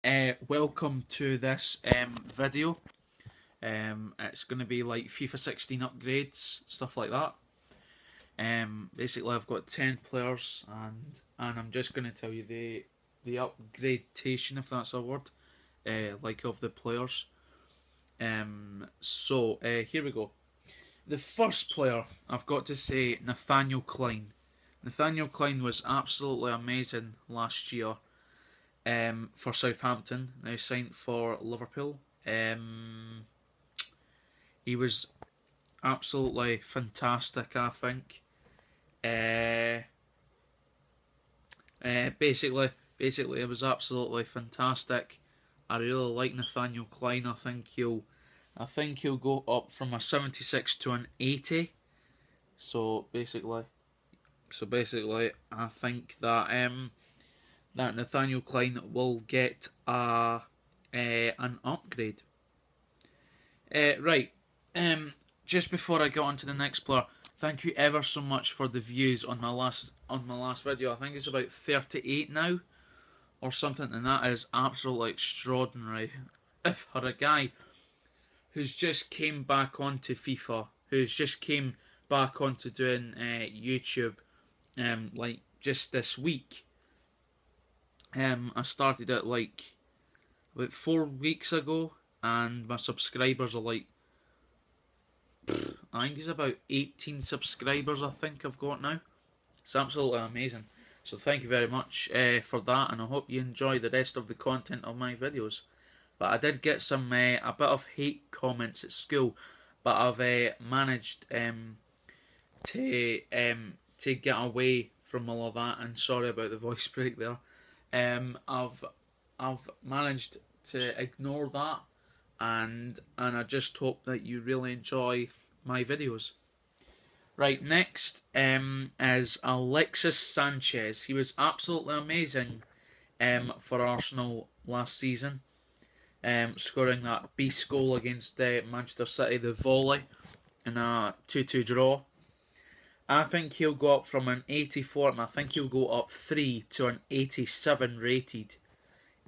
Welcome to this video. It's going to be like FIFA 16 upgrades, stuff like that. Basically, I've got 10 players, and I'm just going to tell you the upgradation, if that's a word, like of the players. So here we go. The first player, I've got to say, Nathaniel Klein. Nathaniel Klein was absolutely amazing last year. For Southampton, now signed for Liverpool. He was absolutely fantastic, I think. Basically, it was absolutely fantastic. I really like Nathaniel Klein. I think he'll go up from a 76 to an 80. So basically, I think that that Nathaniel Klein will get an upgrade. Right. Just before I get on to the next player, thank you ever so much for the views on my last video. I think it's about 38 now, or something, and that is absolutely extraordinary. If for a guy who's just came back onto FIFA, who's just came back onto doing YouTube, like just this week. I started it like about 4 weeks ago, and my subscribers are like, I think it's about 18 subscribers I think I've got now. It's absolutely amazing. So thank you very much for that, and I hope you enjoy the rest of the content of my videos. But I did get some a bit of hate comments at school, but I've managed to get away from all of that, and sorry about the voice break there. I've managed to ignore that, and I just hope that you really enjoy my videos. Right, next is Alexis Sanchez. He was absolutely amazing for Arsenal last season, scoring that beast goal against Manchester City, the volley, in a 2-2 draw. I think he'll go up from an 84, and I think he'll go up 3 to an 87 rated.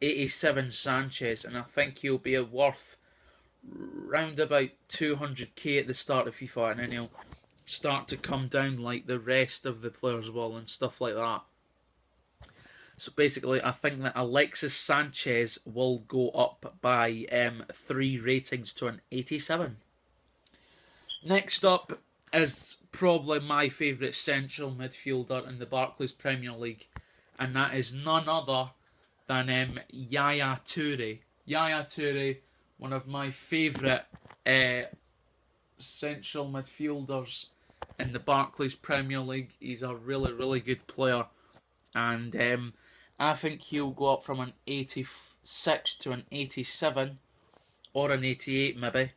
87 Sanchez, and I think he'll be worth round about 200k at the start of FIFA, and then he'll start to come down like the rest of the players will and stuff like that. So basically, I think that Alexis Sanchez will go up by 3 ratings to an 87. Next up is probably my favourite central midfielder in the Barclays Premier League, and that is none other than Yaya Toure. Yaya Toure, one of my favourite central midfielders in the Barclays Premier League. He's a really, really good player, and I think he'll go up from an 86 to an 87, or an 88 maybe.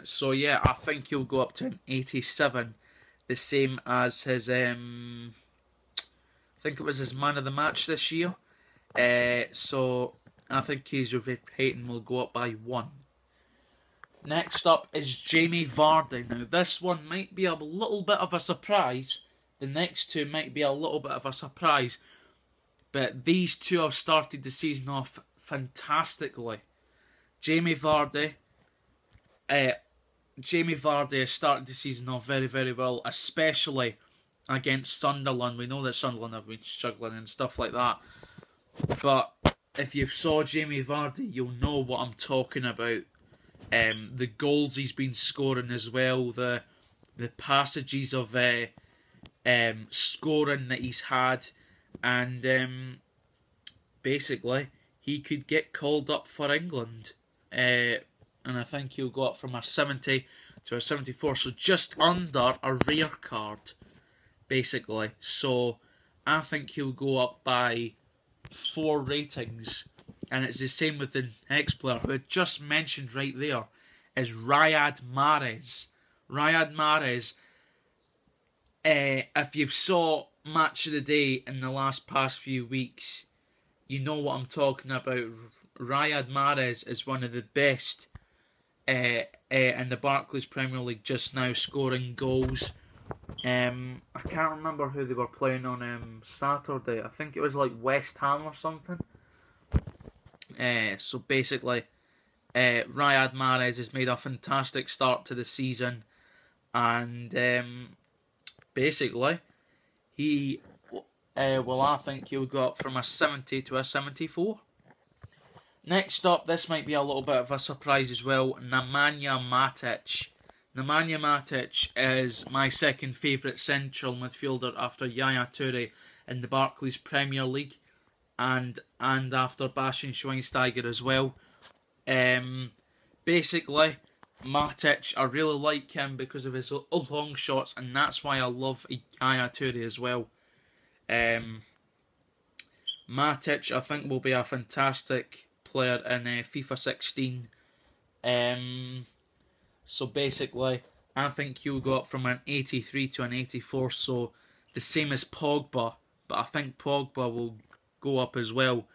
So yeah, I think he'll go up to an 87, the same as his, I think it was his man of the match this year. So I think his rating will go up by 1. Next up is Jamie Vardy. Now this one might be a little bit of a surprise. The next two might be a little bit of a surprise. But these two have started the season off fantastically. Jamie Vardy has started the season off very, very well, especially against Sunderland. We know that Sunderland have been struggling and stuff like that. But if you saw Jamie Vardy, you'll know what I'm talking about. The goals he's been scoring as well, the passages of scoring that he's had, and basically he could get called up for England. And I think he'll go up from a 70 to a 74, so just under a rare card, basically. So I think he'll go up by 4 ratings, and it's the same with the next player who I just mentioned right there, is Riyad Mahrez. Riyad Mahrez, if you saw Match of the Day in the past few weeks, you know what I'm talking about. Riyad Mahrez is one of the best in the Barclays Premier League just now, scoring goals. I can't remember who they were playing on Saturday. I think it was like West Ham or something. So basically, Riyad Mahrez has made a fantastic start to the season, and basically, he I think he'll go up from a 70 to a 74. Next up, this might be a little bit of a surprise as well, Nemanja Matic. Nemanja Matic is my second favourite central midfielder after Yaya Toure in the Barclays Premier League, and after Bastian Schweinsteiger as well. Basically, Matic, I really like him because of his long shots, and that's why I love Yaya Toure as well. Matic, I think, will be a fantastic player in FIFA 16. So basically, I think he'll go up from an 83 to an 84, so the same as Pogba, but I think Pogba will go up as well,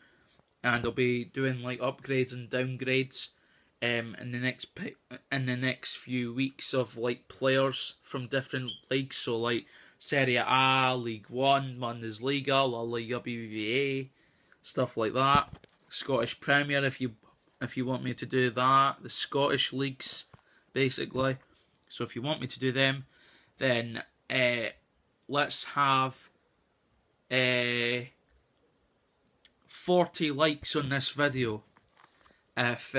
and they'll be doing like upgrades and downgrades in the next few weeks of like players from different leagues. So like Serie A, League One, Bundesliga, La Liga BBVA, stuff like that. Scottish Premier, if you want me to do that, the Scottish leagues, basically. So if you want me to do them, then let's have 40 likes on this video. If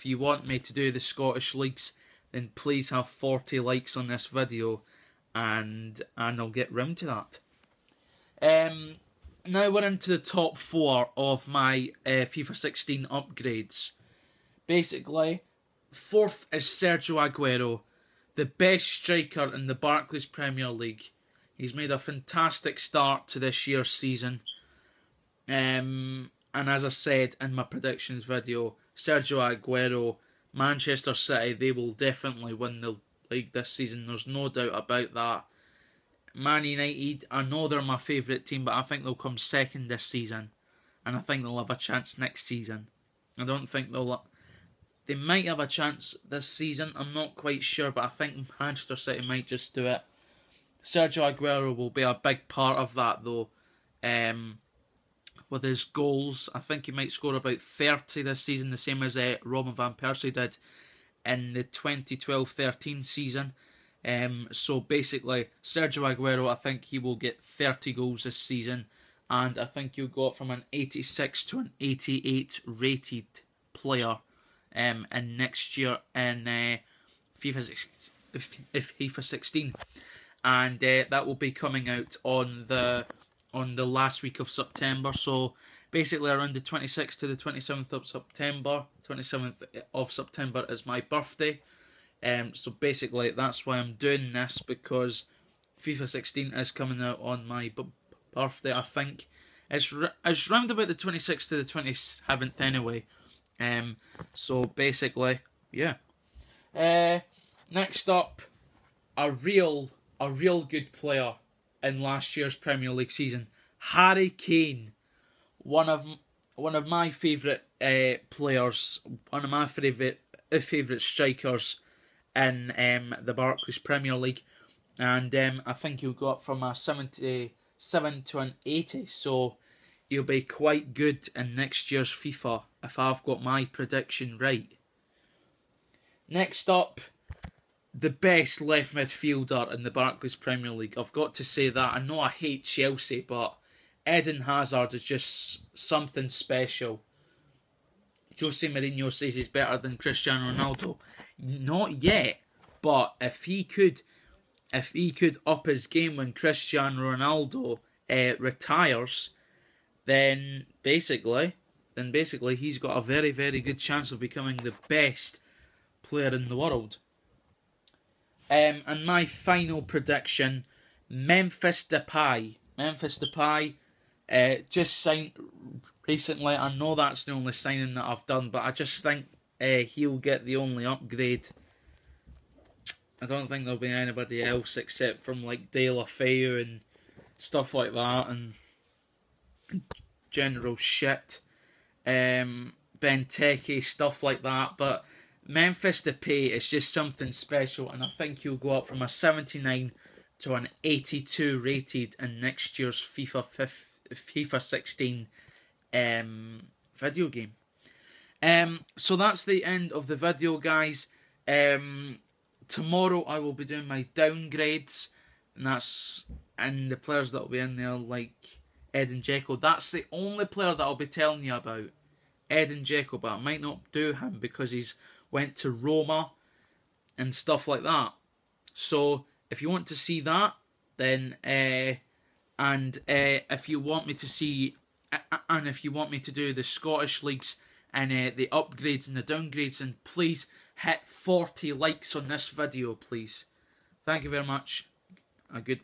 you want me to do the Scottish leagues, then please have 40 likes on this video, and I'll get round to that. Now we're into the top 4 of my FIFA 16 upgrades. Basically, 4th is Sergio Aguero, the best striker in the Barclays Premier League. He's made a fantastic start to this year's season. And as I said in my predictions video, Sergio Aguero, Manchester City, they will definitely win the league this season. There's no doubt about that. Man United, I know they're my favourite team, but I think they'll come second this season, and I think they'll have a chance next season. I don't think they might have a chance this season, I'm not quite sure, but I think Manchester City might just do it. Sergio Aguero will be a big part of that though, with his goals. I think he might score about 30 this season, the same as Robin Van Persie did in the 2012-13 season. So basically, Sergio Aguero, I think he will get 30 goals this season, and I think he'll go up from an 86 to an 88 rated player in next year in FIFA 16, and that will be coming out on the last week of September. So basically, around the 26th to the 27th of September. 27th of September is my birthday. So basically, that's why I'm doing this, because FIFA 16 is coming out on my birthday. I think it's round about the 26th to the 27th anyway. So basically, yeah. Next up, a real good player in last year's Premier League season, Harry Kane, one of my favourite players, one of my favourite strikers in the Barclays Premier League, and I think he'll go up from a 77 to an 80, so he'll be quite good in next year's FIFA if I've got my prediction right. Next up, the best left midfielder in the Barclays Premier League. I've got to say that. I know I hate Chelsea, but Eden Hazard is just something special. Jose Mourinho says he's better than Cristiano Ronaldo. Not yet, but if he could up his game when Cristiano Ronaldo retires, then basically he's got a very, very good chance of becoming the best player in the world. And my final prediction, Memphis Depay. Memphis Depay just signed recently. I know that's the only signing that I've done, but I just think he'll get the only upgrade. I don't think there'll be anybody else except from like De La Feu and stuff like that, and general shit. Benteke, stuff like that, but Memphis Depay is just something special, and I think he'll go up from a 79 to an 82 rated in next year's FIFA 16 video game. So that's the end of the video, guys. Tomorrow I will be doing my downgrades, and the players that will be in there, like Edin Dzeko. That's the only player that I'll be telling you about, Edin Dzeko, but I might not do him because he's went to Roma and stuff like that. So if you want to see that, then if you want me to see, and if you want me to do the Scottish leagues and the upgrades and the downgrades, and please hit 40 likes on this video, please. Thank you very much. Goodbye.